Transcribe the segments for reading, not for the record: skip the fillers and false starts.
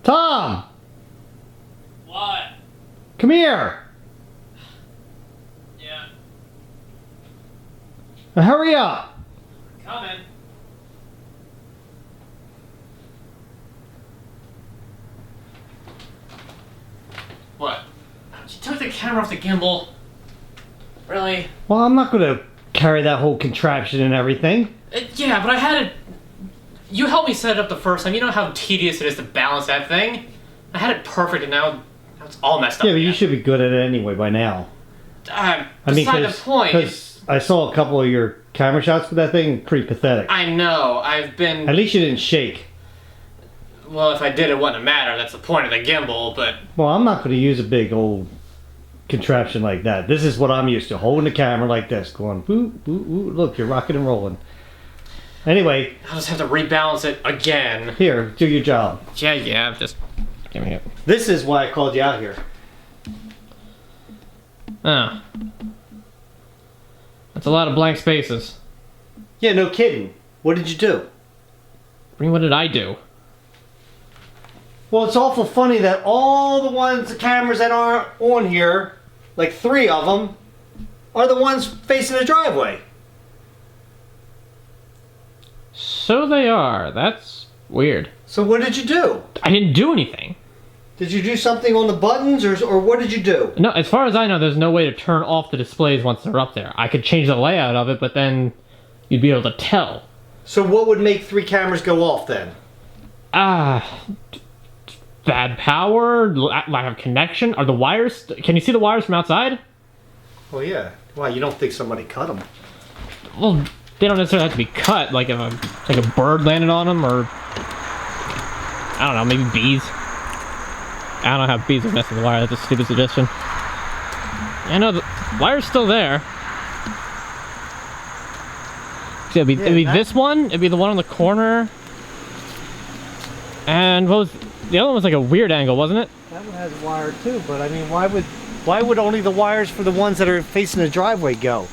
Tom! What? Come here! Yeah. Now hurry up! Coming. What? You took the camera off the gimbal? Really? Well, I'm not gonna carry that whole contraption and everything. Yeah, but I had it... You helped me set it up the first time. You know how tedious it is to balance that thing? I had it perfect and now it's all messed up. Yeah, but you again. should be good at it anyway by now. Beside the point. Because I saw a couple of your camera shots with that thing, pretty pathetic. I know, I've been... At least you didn't shake. Well, if I did, it wouldn't matter. That's the point of the gimbal, but... Well, I'm not going to use a big old contraption like that. This is what I'm used to, holding the camera like this, going, boo, boo, boo. Look, you're rocking and rolling. Anyway. I'll just have to rebalance it again. Here, do your job. Yeah, just... Give me it. This is why I called you out here. Oh. That's a lot of blank spaces. Yeah, no kidding. What did you do? I mean, what did I do? Well, it's awful funny that all the cameras that aren't on here, like 3 of them, are the ones facing the driveway. So they are. That's weird. So what did you do? I didn't do anything. Did you do something on the buttons, or what did you do? No, as far as I know, there's no way to turn off the displays once they're up there. I could change the layout of it, but then you'd be able to tell. So what would make 3 cameras go off then? Bad power, lack of connection. Are the wires... Can you see the wires from outside? Well, yeah. Why, you don't think somebody cut them? Well, they don't necessarily have to be cut. Like if a bird landed on them, or... I don't know, maybe bees. I don't know how bees would mess with the wire. That's a stupid suggestion. I know the wire's still there. See, it'd be this one. It'd be the one on the corner. And what was the other one? Was like a weird angle, wasn't it? That one has a wire too, but I mean, why would only the wires for the ones that are facing the driveway go?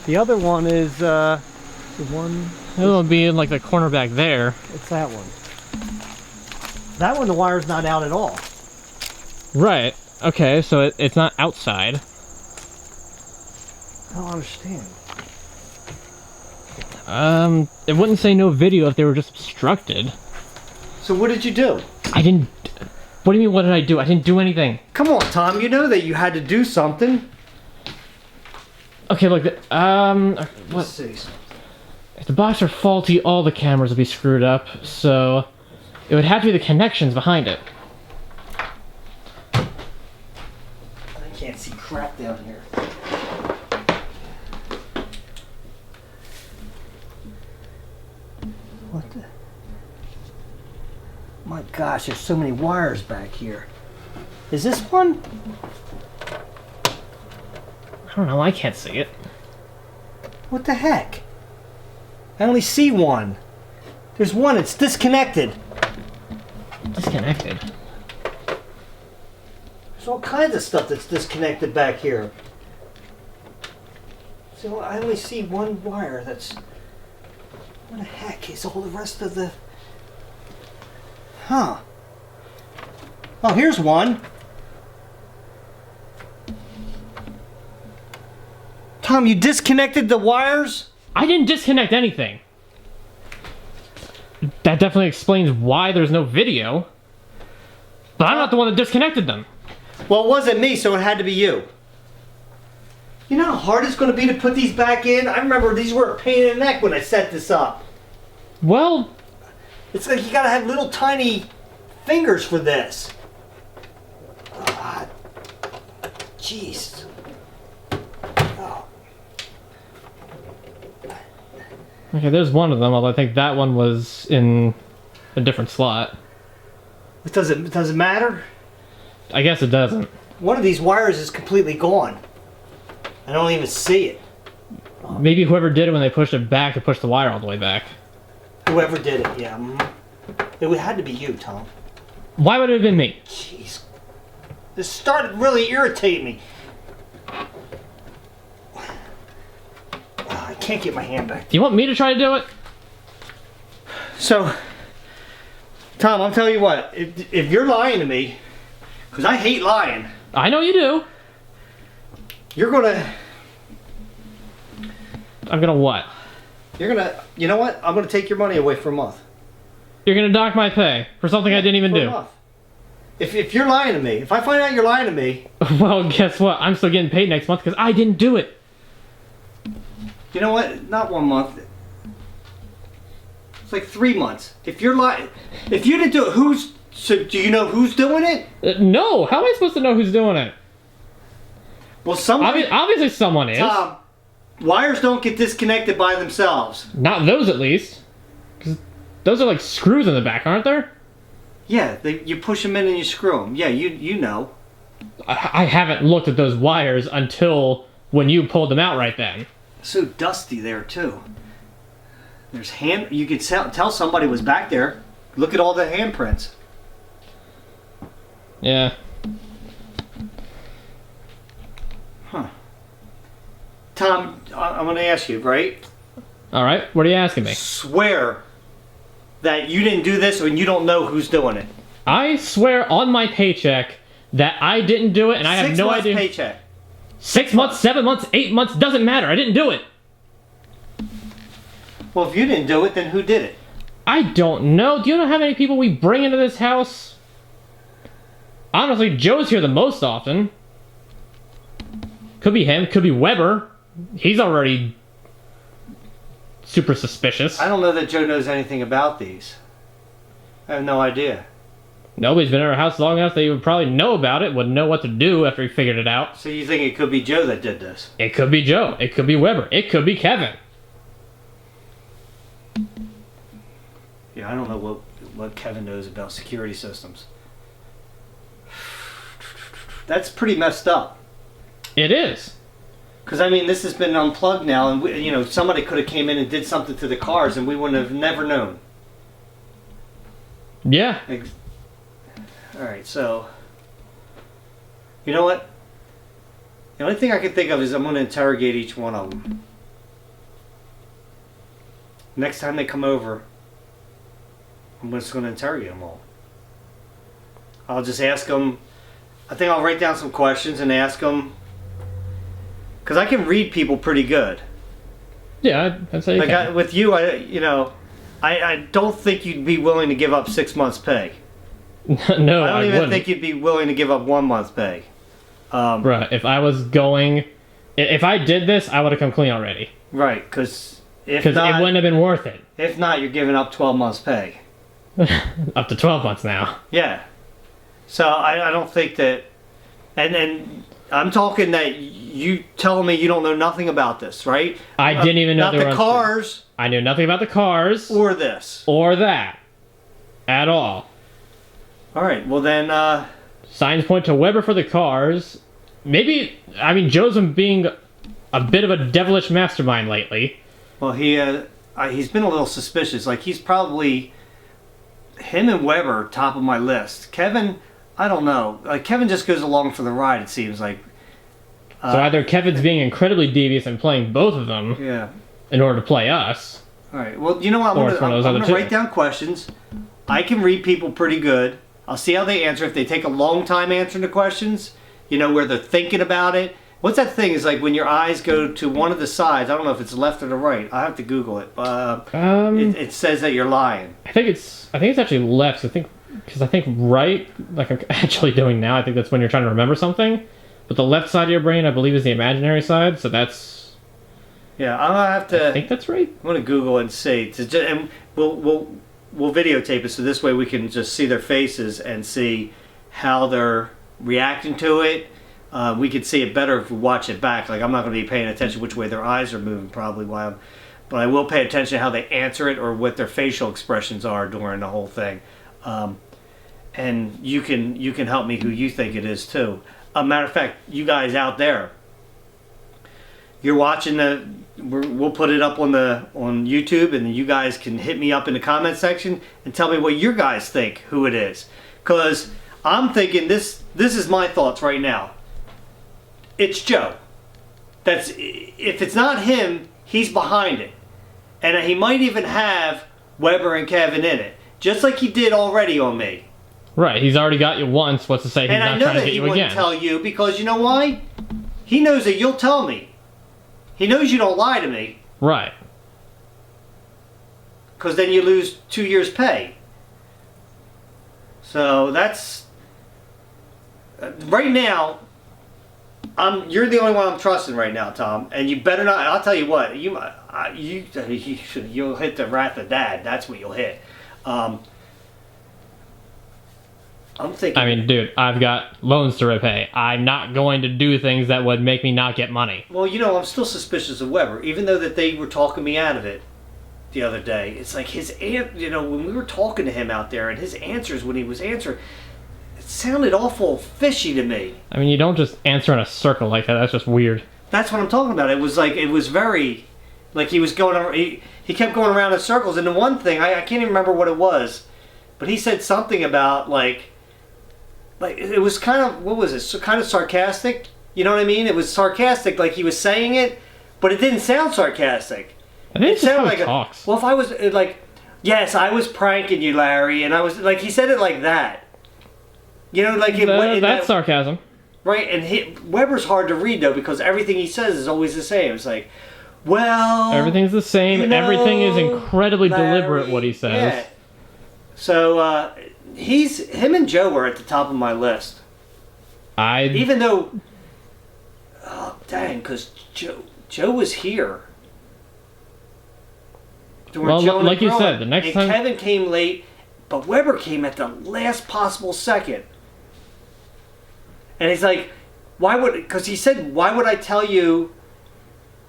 The other one is the one. It'll be in like the corner back there. It's that one. That one, the wire's not out at all. Right. Okay, so it's not outside. I don't understand. It wouldn't say no video if they were just obstructed. So what did you do? I didn't... What do you mean, what did I do? I didn't do anything. Come on, Tom, you know that you had to do something. Okay, look, Let's see. if the box are faulty, all the cameras would be screwed up, so it would have to be the connections behind it. I can't see crap down here. What the... My gosh, there's so many wires back here. Is this one? I don't know, I can't see it. What the heck? I only see one. There's one, it's disconnected. Disconnected. There's all kinds of stuff that's disconnected back here. So I only see one wire that's... What the heck is all the rest of the... Huh. Oh, here's one. Tom, you disconnected the wires? I didn't disconnect anything. That definitely explains why there's no video. But I'm not the one that disconnected them. Well, it wasn't me, so it had to be you. You know how hard it's going to be to put these back in? I remember these were a pain in the neck when I set this up. Well... It's like you gotta have little tiny fingers for this. Jeez. Oh. Okay, there's one of them, although I think that one was in a different slot. Does it matter? I guess it doesn't. One of these wires is completely gone. I don't even see it. Maybe whoever did it when they pushed it back, it pushed the wire all the way back. Whoever did it, yeah. It had to be you, Tom. Why would it have been me? Jeez. This started really irritating me. I can't get my hand back. Do you want me to try to do it? So, Tom, I'm telling you what. If you're lying to me, because I hate lying. I know you do. You're gonna. I'm gonna what? You're gonna. You know what? I'm gonna take your money away for a month. You're gonna dock my pay for something I didn't even For a do. month. If you're lying to me, if I find out you're lying to me. Well, guess what? I'm still getting paid next month because I didn't do it. You know what? Not 1 month. It's like 3 months. If you're lying, if you didn't do it, so do you know who's doing it? No. How am I supposed to know who's doing it? Well, somebody. Obviously, someone is. Tom, wires don't get disconnected by themselves. Not those, at least. 'Cause those are like screws in the back, aren't there? Yeah, you push them in and you screw them. Yeah, you know. I haven't looked at those wires until when you pulled them out right then. So dusty there too. There's you could tell somebody was back there. Look at all the handprints. Yeah. Huh. Tom, I'm going to ask you, right? All right. What are you asking me? Swear that you didn't do this and you don't know who's doing it. I swear on my paycheck that I didn't do it, and I have no idea. 6 months paycheck. 6 months, 7 months, 8 months, doesn't matter. I didn't do it. Well, if you didn't do it, then who did it? I don't know. Do you know how many people we bring into this house? Honestly, Joe's here the most often. Could be him. Could be Weber. He's already super suspicious. I don't know that Joe knows anything about these. I have no idea. Nobody's been in our house long enough that he would probably know about it, would know what to do after he figured it out. So you think it could be Joe that did this? It could be Joe. It could be Weber. It could be Kevin. Yeah, I don't know what Kevin knows about security systems. That's pretty messed up. It is. Because, I mean, this has been unplugged now, and, somebody could have came in and did something to the cars, and we wouldn't have never known. Yeah. All right, so, you know what? The only thing I can think of is I'm going to interrogate each one of them. Next time they come over, I'm just going to interrogate them all. I'll just ask them. I think I'll write down some questions and ask them. Because I can read people pretty good. Yeah, that's how you can. With you, I don't think you'd be willing to give up 6 months' pay. No, I don't even wouldn't. think you'd be willing to give up 1 month's pay. Right. If I did this, I would have come clean already. Right, because it wouldn't have been worth it. If not, you're giving up 12 months' pay. Up to 12 months now. Yeah. So I don't think that, and I'm talking that you telling me you don't know nothing about this, right? I didn't even know not there the were cars. I knew nothing about the cars Or this. or that at all. All right. Well then. Signs point to Weber for the cars. Maybe Joe's been being a bit of a devilish mastermind lately. Well, he's been a little suspicious. Like he's probably him and Weber top of my list. Kevin, I don't know. Like Kevin just goes along for the ride. It seems like. So either Kevin's being incredibly devious and playing both of them. Yeah. In order to play us. All right. Well, you know what? I'm going to write down questions. I can read people pretty good. I'll see how they answer. If they take a long time answering the questions, where they're thinking about it. What's that thing? Is like when your eyes go to one of the sides. I don't know if it's left or the right. I have to Google it. It says that you're lying. I think it's actually left. Because I think right, like I'm actually doing now. I think that's when you're trying to remember something. But the left side of your brain, I believe, is the imaginary side. So that's. Yeah, I'm gonna have to. I think that's right. I'm gonna Google and see. And we'll videotape it so this way we can just see their faces and see how they're reacting to it. We could see it better if we watch it back. Like I'm not going to be paying attention which way their eyes are moving probably but I will pay attention to how they answer it or what their facial expressions are during the whole thing. And you can help me who you think it is too. A matter of fact, you guys out there, you're watching we'll put it up on YouTube, and you guys can hit me up in the comment section and tell me what you guys think who it is. Because I'm thinking this is my thoughts right now. It's Joe. If it's not him, he's behind it. And he might even have Weber and Kevin in it. just like he did already on me. Right, he's already got you once. What's to say he's not trying to get you again? And I know that he wouldn't tell you because you know why? He knows that you'll tell me. He knows you don't lie to me. Right. Because then you lose 2 years' pay. So that's... right now, you're the only one I'm trusting right now, Tom. And you better not... I'll tell you what. You'll hit the wrath of Dad. That's what you'll hit. I'm thinking... I mean, dude, I've got loans to repay. I'm not going to do things that would make me not get money. Well, you know, I'm still suspicious of Weber, even though that they were talking me out of it the other day. It's like when we were talking to him out there, and his answers when he was answering, it sounded awful fishy to me. I mean, you don't just answer in a circle like that. That's just weird. That's what I'm talking about. It was very... like he was going... He kept going around in circles, and the one thing, I can't even remember what it was, but he said something about, like it was kind of, what was it? So kind of sarcastic. You know what I mean? It was sarcastic, like he was saying it, but it didn't sound sarcastic. I think it sounded like talks. Well, if I was like, yes, I was pranking you, Larry, and I was like, he said it like that. You know, like that's sarcasm, right? And Weber's hard to read though because everything he says is always the same. It's like, well, everything's the same. Everything is incredibly Larry, deliberate. What he says. Yeah. So him and Joe were at the top of my list. Even though, oh dang, because Joe was here. Well, like you said, the next time Kevin came late, but Weber came at the last possible second. And he's like, why would? Because he said, why would I tell you?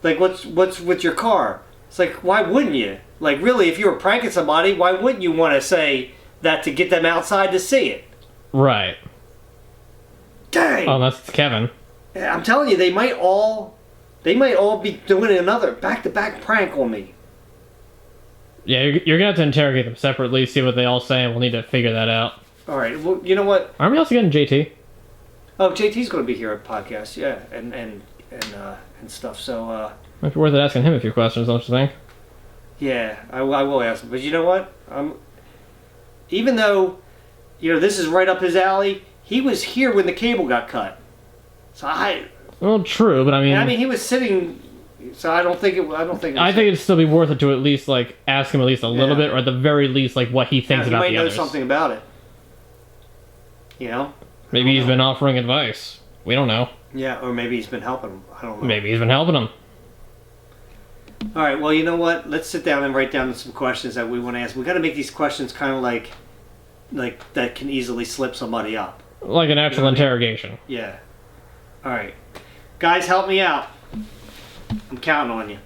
Like, what's with your car? It's like, why wouldn't you? Like, really, if you were pranking somebody, why wouldn't you want to say that to get them outside to see it? Right. Dang. Oh, that's Kevin. I'm telling you, they might all be doing another back-to-back prank on me. Yeah, you're gonna have to interrogate them separately, see what they all say, and we'll need to figure that out. All right. Well, you know what? Aren't we also getting JT? Oh, JT's going to be here at podcast, yeah, and stuff. So might be worth it asking him a few questions, don't you think? Yeah, I will ask him. But you know what? Even though, this is right up his alley, he was here when the cable got cut. So well, true, but I mean, he was sitting. So I think it'd still be worth it to at least ask him at least a little bit, or at the very least what he thinks about the others. He might know something about it. Maybe he's been offering advice. We don't know. Yeah, or maybe he's been helping him. I don't know. Maybe he's been helping him. All right, well, you know what? Let's sit down and write down some questions that we want to ask. We got to make these questions kind of like that can easily slip somebody up. Like an actual interrogation. Yeah. All right. Guys, help me out. I'm counting on you.